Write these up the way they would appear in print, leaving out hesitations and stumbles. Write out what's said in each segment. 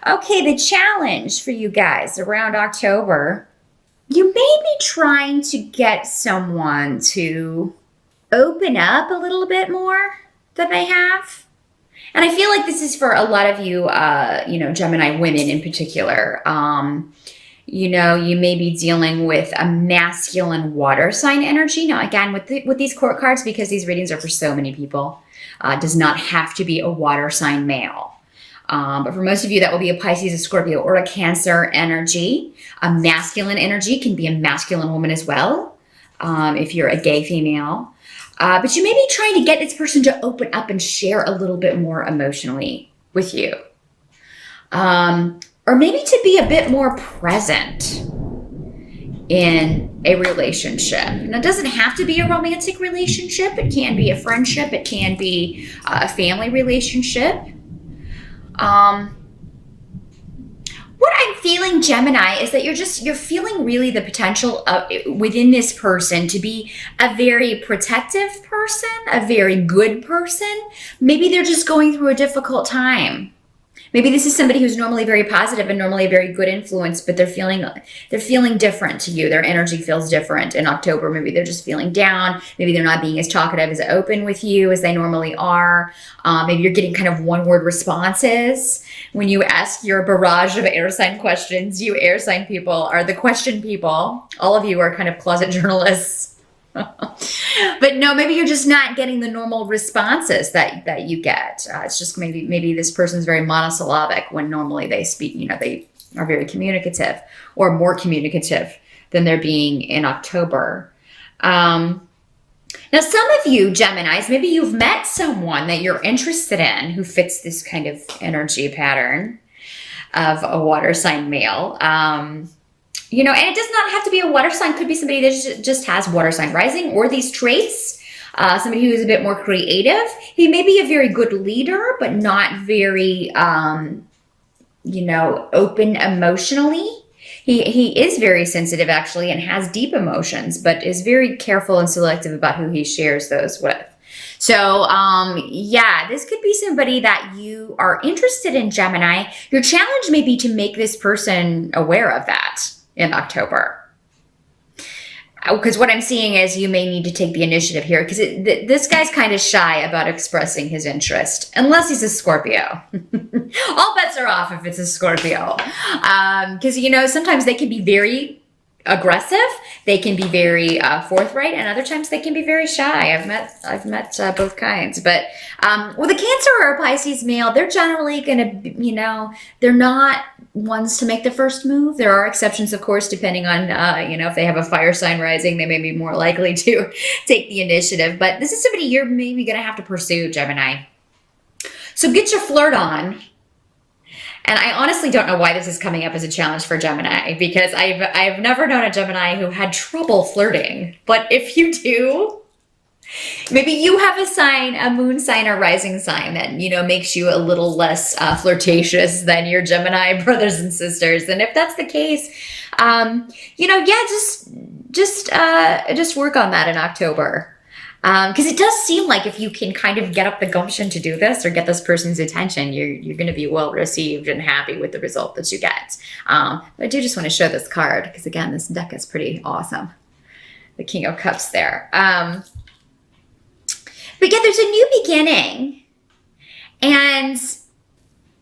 Okay, the challenge for you guys around October, you may be trying to get someone to open up a little bit more than they have. And I feel like this is for a lot of you, Gemini women in particular. You may be dealing with a masculine water sign energy. Now, again, with these court cards, because these readings are for so many people, does not have to be a water sign male. But for most of you, that will be a Pisces, a Scorpio, or a Cancer energy. A masculine energy can be a masculine woman as well, if you're a gay female. But you may be trying to get this person to open up and share a little bit more emotionally with you. Or maybe to be a bit more present in a relationship. And it doesn't have to be a romantic relationship. It can be a friendship. It can be a family relationship. What I'm feeling, Gemini, is that you're feeling really the potential of, within this person, to be a very protective person, a very good person. Maybe they're just going through a difficult time. Maybe this is somebody who's normally very positive and normally a very good influence, but they're feeling different to you. Their energy feels different in October. Maybe they're just feeling down. Maybe they're not being as talkative, as open with you as they normally are. Maybe you're getting kind of one-word responses when you ask your barrage of air sign questions. You air sign people are the question people. All of you are kind of closet journalists. But no, maybe you're just not getting the normal responses that you get. It's just maybe this person's very monosyllabic when normally they speak, they are very communicative or more communicative than they're being in October. Now, some of you Geminis, maybe you've met someone that you're interested in who fits this kind of energy pattern of a water sign male. And it does not have to be a water sign. Could be somebody that just has water sign rising or these traits. Somebody who is a bit more creative. He may be a very good leader, but not very, open emotionally. He is very sensitive, actually, and has deep emotions, but is very careful and selective about who he shares those with. So, this could be somebody that you are interested in, Gemini. Your challenge may be to make this person aware of that in October. Because what I'm seeing is you may need to take the initiative here, because this guy's kind of shy about expressing his interest, unless he's a Scorpio. All bets are off if it's a Scorpio. Because, sometimes they can be very aggressive, they can be very forthright, and other times they can be very shy. I've met both kinds. But with a Cancer or a Pisces male, they're generally going to, they're not ones to make the first move. There are exceptions, of course, depending on, if they have a fire sign rising, they may be more likely to take the initiative. But this is somebody you're maybe going to have to pursue, Gemini. So get your flirt on. And I honestly don't know why this is coming up as a challenge for Gemini, because I've never known a Gemini who had trouble flirting. But if you do, maybe you have a sign, a moon sign or rising sign that, makes you a little less flirtatious than your Gemini brothers and sisters. And if that's the case, just work on that in October. Because it does seem like if you can kind of get up the gumption to do this or get this person's attention, you're going to be well received and happy with the result that you get. But I do just want to show this card because, again, this deck is pretty awesome. The King of Cups there. But yeah, there's a new beginning. And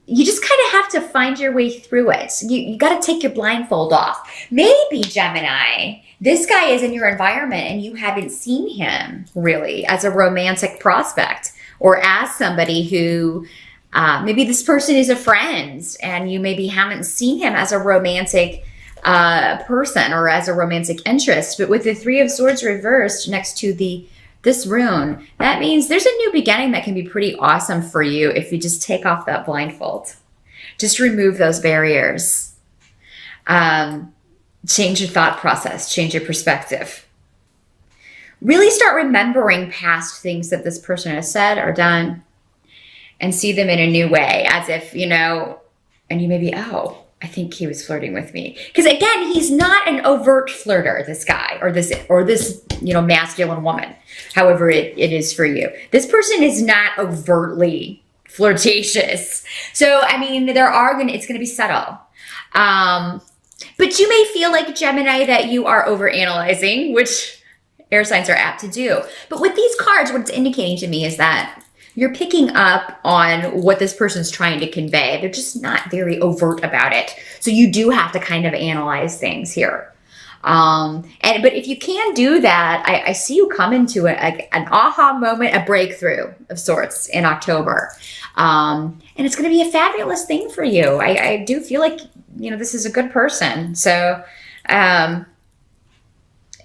you just kind of have to find your way through it. You got to take your blindfold off. Maybe, Gemini, this guy is in your environment and you haven't seen him really as a romantic prospect or as somebody who, maybe this person is a friend and you maybe haven't seen him as a romantic person or as a romantic interest. But with the Three of Swords reversed next to this rune, that means there's a new beginning that can be pretty awesome for you if you just take off that blindfold. Just remove those barriers. Change your thought process, change your perspective. Really start remembering past things that this person has said or done and see them in a new way, as if, and you may be, oh, I think he was flirting with me. Because again, he's not an overt flirter, this guy, or this, masculine woman, however it is for you. This person is not overtly flirtatious. So, I mean, it's going to be subtle. But you may feel like Gemini that you are overanalyzing, which air signs are apt to do. But with these cards, what it's indicating to me is that you're picking up on what this person's trying to convey. They're just not very overt about it. So you do have to kind of analyze things here. But if you can do that, I see you come into an aha moment, a breakthrough of sorts in October. And it's going to be a fabulous thing for you. I do feel like, this is a good person. So,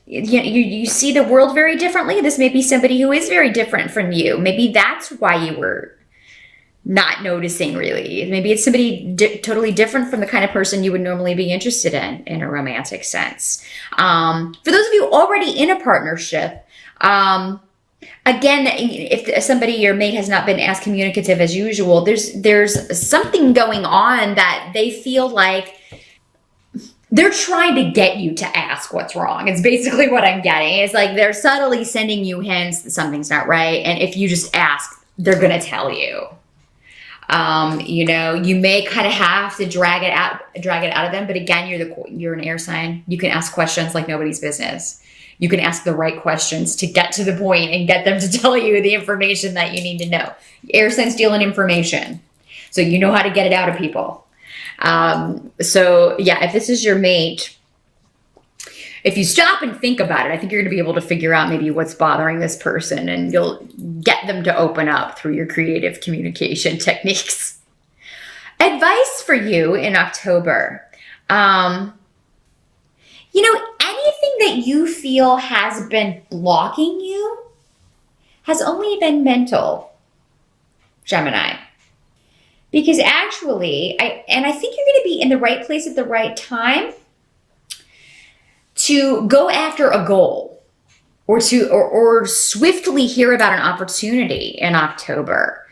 you see the world very differently. This may be somebody who is very different from you. Maybe that's why you were not noticing, really. Maybe it's somebody totally different from the kind of person you would normally be interested in a romantic sense. For those of you already in a partnership, again, if somebody, your mate, has not been as communicative as usual, there's something going on that they feel like they're trying to get you to ask what's wrong. It's basically what I'm getting. It's like they're subtly sending you hints that something's not right. And if you just ask, they're going to tell you. You may kind of have to drag it out of them. But again, you're an air sign. You can ask questions like nobody's business. You can ask the right questions to get to the point and get them to tell you the information that you need to know. Air signs deal in information. So you know how to get it out of people. So yeah, if this is your mate, if you stop and think about it, I think you're going to be able to figure out maybe what's bothering this person, and you'll get them to open up through your creative communication techniques. Advice for you in October. Anything that you feel has been blocking you has only been mental, Gemini. Because actually, I think you're going to be in the right place at the right time to go after a goal or swiftly hear about an opportunity in October.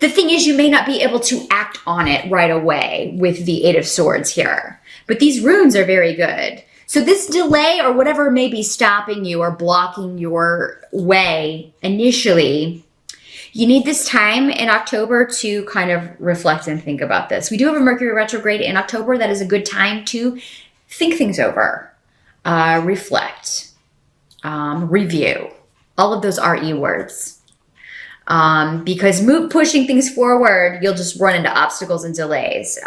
The thing is, you may not be able to act on it right away with the Eight of Swords here, but these runes are very good. So this delay or whatever may be stopping you or blocking your way initially, you need this time in October to kind of reflect and think about this. We do have a Mercury retrograde in October. That is a good time to think things over, reflect, review. All of those are E words. Because pushing things forward, you'll just run into obstacles and delays.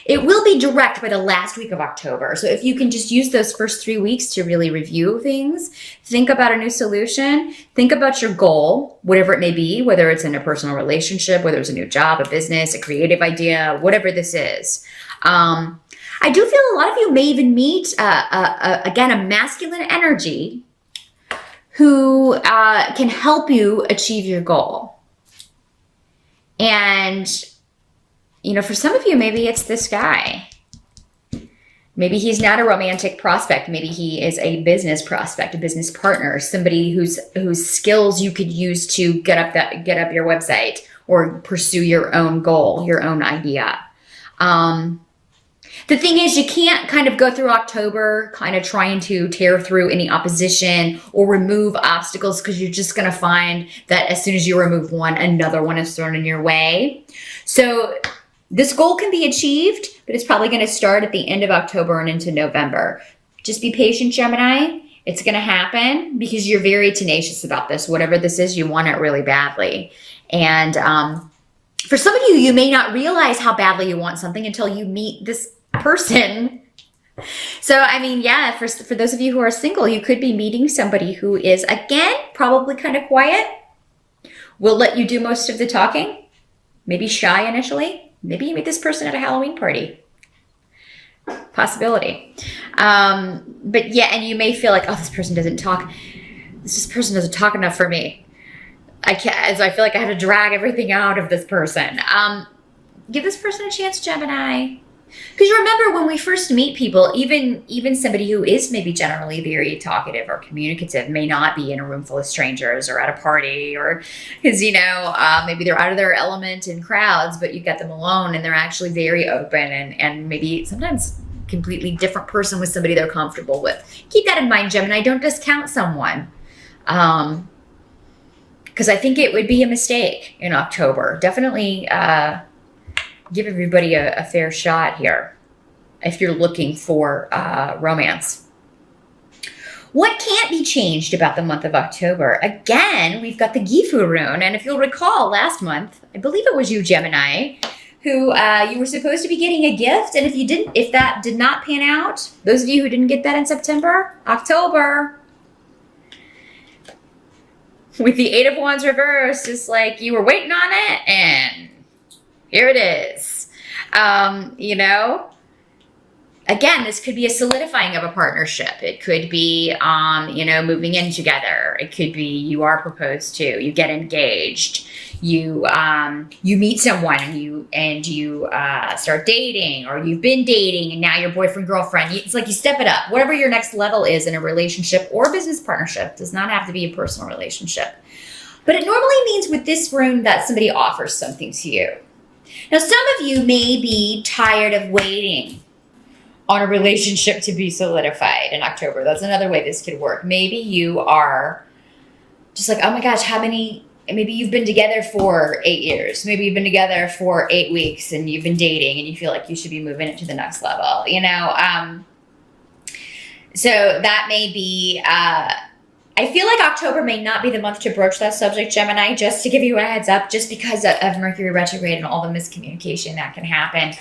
It will be direct by the last week of October. So if you can just use those first 3 weeks to really review things, think about a new solution, think about your goal, whatever it may be, whether it's in a personal relationship, whether it's a new job, a business, a creative idea, whatever this is. I do feel a lot of you may even meet, again, a masculine energy who can help you achieve your goal. And, for some of you, maybe it's this guy. Maybe he's not a romantic prospect. Maybe he is a business prospect, a business partner, somebody whose skills you could use to get up your website or pursue your own goal, your own idea. The thing is, you can't kind of go through October kind of trying to tear through any opposition or remove obstacles, because you're just going to find that as soon as you remove one, another one is thrown in your way. So this goal can be achieved, but it's probably going to start at the end of October and into November. Just be patient, Gemini. It's going to happen because you're very tenacious about this. Whatever this is, you want it really badly. And for some of you, you may not realize how badly you want something until you meet this person. So, for those of you who are single, you could be meeting somebody who is, again, probably kind of quiet, will let you do most of the talking, maybe shy initially. Maybe you meet this person at a Halloween party. Possibility. But yeah, and you may feel like, this person doesn't talk. This person doesn't talk enough for me. I feel like I have to drag everything out of this person. Give this person a chance, Gemini. Because you remember, when we first meet people, even somebody who is maybe generally very talkative or communicative may not be in a room full of strangers or at a party, or because, maybe they're out of their element in crowds, but you get them alone and they're actually very open and maybe sometimes completely different person with somebody they're comfortable with. Keep that in mind, Gemini. Don't discount someone. because I think it would be a mistake in October. Definitely give everybody a fair shot here if you're looking for romance. What can't be changed about the month of October? Again, we've got the Gifu rune. And if you'll recall last month, I believe it was you, Gemini, who you were supposed to be getting a gift. And if that did not pan out, those of you who didn't get that in September, October, with the Eight of Wands reversed, it's like you were waiting on it and here it is. You know, again, this could be a solidifying of a partnership. It could be, you know, moving in together. It could be you are proposed to, you get engaged, you meet someone and you start dating, or you've been dating and now you're boyfriend, girlfriend. It's like you step it up. Whatever your next level is in a relationship or business partnership, does not have to be a personal relationship. But it normally means with this rune that somebody offers something to you. Now, some of you may be tired of waiting on a relationship to be solidified in October. That's another way this could work. Maybe you are just like, oh my gosh, maybe you've been together for 8 years. Maybe you've been together for 8 weeks and you've been dating and you feel like you should be moving it to the next level, you know? So that may be, I feel like October may not be the month to broach that subject, Gemini, just to give you a heads up, just because of Mercury retrograde and all the miscommunication that can happen.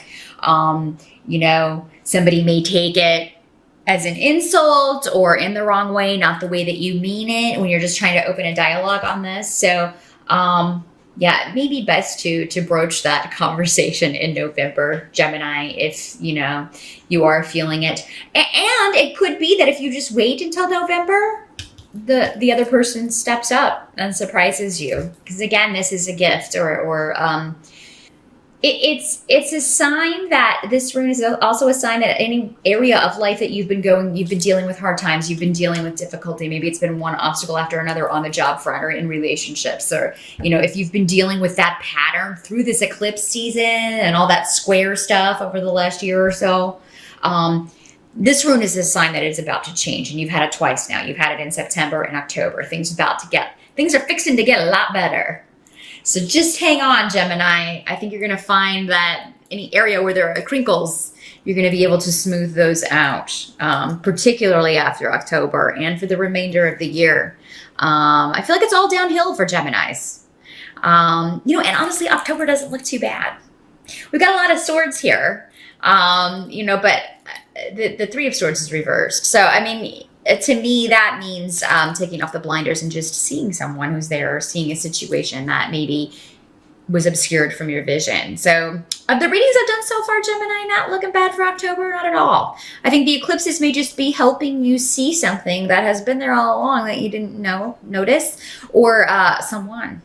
You know, somebody may take it as an insult or in the wrong way, not the way that you mean it when you're just trying to open a dialogue on this. So, yeah, it may be best to broach that conversation in November, Gemini, if, you know, you are feeling it. And it could be that if you just wait until November, the other person steps up and surprises you. Because again, this is a gift or it's a sign that this rune is also a sign that any area of life that you've been dealing with hard times, you've been dealing with difficulty. Maybe it's been one obstacle after another on the job front or in relationships, or, you know, if you've been dealing with that pattern through this eclipse season and all that square stuff over the last year or so, this rune is a sign that it's about to change. And you've had it twice now. You've had it in September and October. Things are fixing to get a lot better. So just hang on, Gemini. I think you're going to find that any area where there are crinkles, you're going to be able to smooth those out, particularly after October and for the remainder of the year. I feel like it's all downhill for Geminis. You know, and honestly, October doesn't look too bad. We've got a lot of swords here, you know, but the Three of Swords is reversed. So, I mean, to me, that means taking off the blinders and just seeing someone who's there, or seeing a situation that maybe was obscured from your vision. So the readings I've done so far, Gemini, not looking bad for October, not at all. I think the eclipses may just be helping you see something that has been there all along that you didn't notice, or someone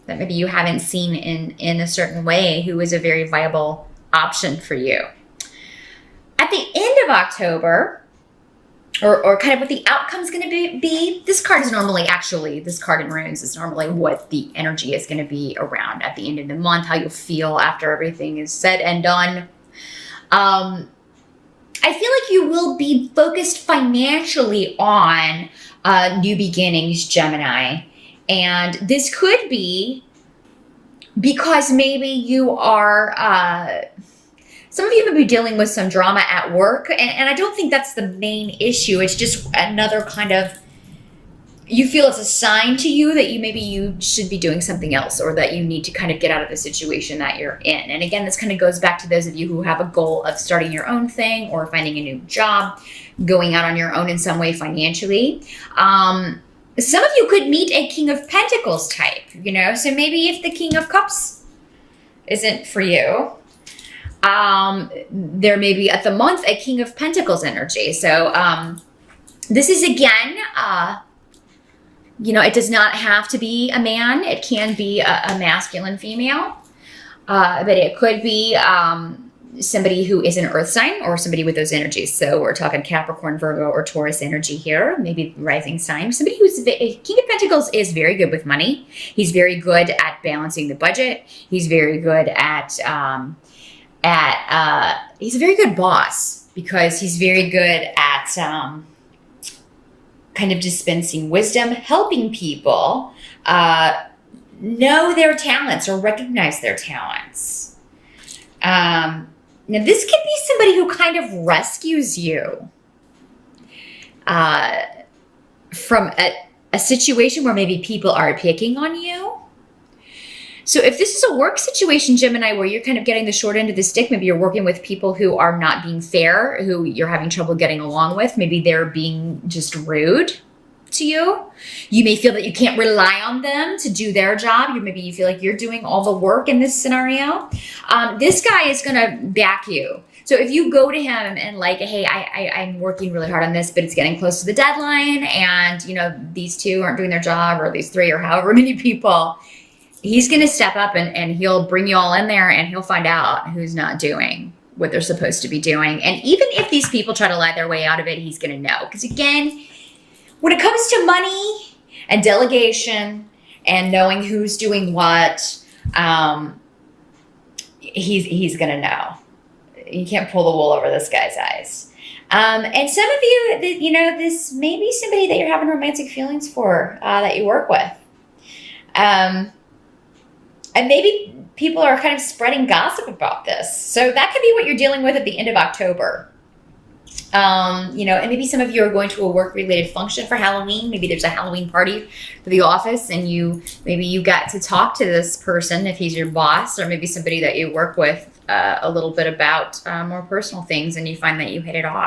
that maybe you haven't seen in a certain way who is a very viable option for you. At the end of October, or kind of what the outcome's going to be. This card is normally, this card in runes is normally what the energy is going to be around at the end of the month, how you'll feel after everything is said and done. I feel like you will be focused financially on new beginnings, Gemini. And this could be because maybe you are... some of you may be dealing with some drama at work, and I don't think that's the main issue. It's just another kind of, you feel it's a sign to you that you should be doing something else, or that you need to kind of get out of the situation that you're in. And again, this kind of goes back to those of you who have a goal of starting your own thing or finding a new job, going out on your own in some way financially. Some of you could meet a King of Pentacles type, you know, so maybe if the King of Cups isn't for you, there may be at the month a King of Pentacles energy. So this is again, you know, it does not have to be a man. It can be a masculine female, but it could be somebody who is an earth sign or somebody with those energies. So we're talking Capricorn, Virgo, or Taurus energy here, maybe rising sign. Somebody who's King of Pentacles is very good with money. He's very good at balancing the budget. He's very good at he's a very good boss, because he's very good at kind of dispensing wisdom, helping people, know their talents or recognize their talents. Now, this could be somebody who kind of rescues you from a situation where maybe people are picking on you. So if this is a work situation, Gemini, where you're kind of getting the short end of the stick, maybe you're working with people who are not being fair, who you're having trouble getting along with, maybe they're being just rude to you. You may feel that you can't rely on them to do their job. Maybe you feel like you're doing all the work in this scenario. This guy is going to back you. So if you go to him and like, hey, I'm working really hard on this, but it's getting close to the deadline, and these two aren't doing their job, or these three, or however many people, he's going to step up and he'll bring you all in there, and he'll find out who's not doing what they're supposed to be doing. And even if these people try to lie their way out of it, he's going to know. Because again, when it comes to money and delegation and knowing who's doing what, he's going to know. You can't pull the wool over this guy's eyes. And some of you, this may be somebody that you're having romantic feelings for, that you work with. And maybe people are kind of spreading gossip about this. So that could be what you're dealing with at the end of October. And maybe some of you are going to a work-related function for Halloween. Maybe there's a Halloween party for the office, and maybe you got to talk to this person if he's your boss, or maybe somebody that you work with a little bit about more personal things, and you find that you hit it off.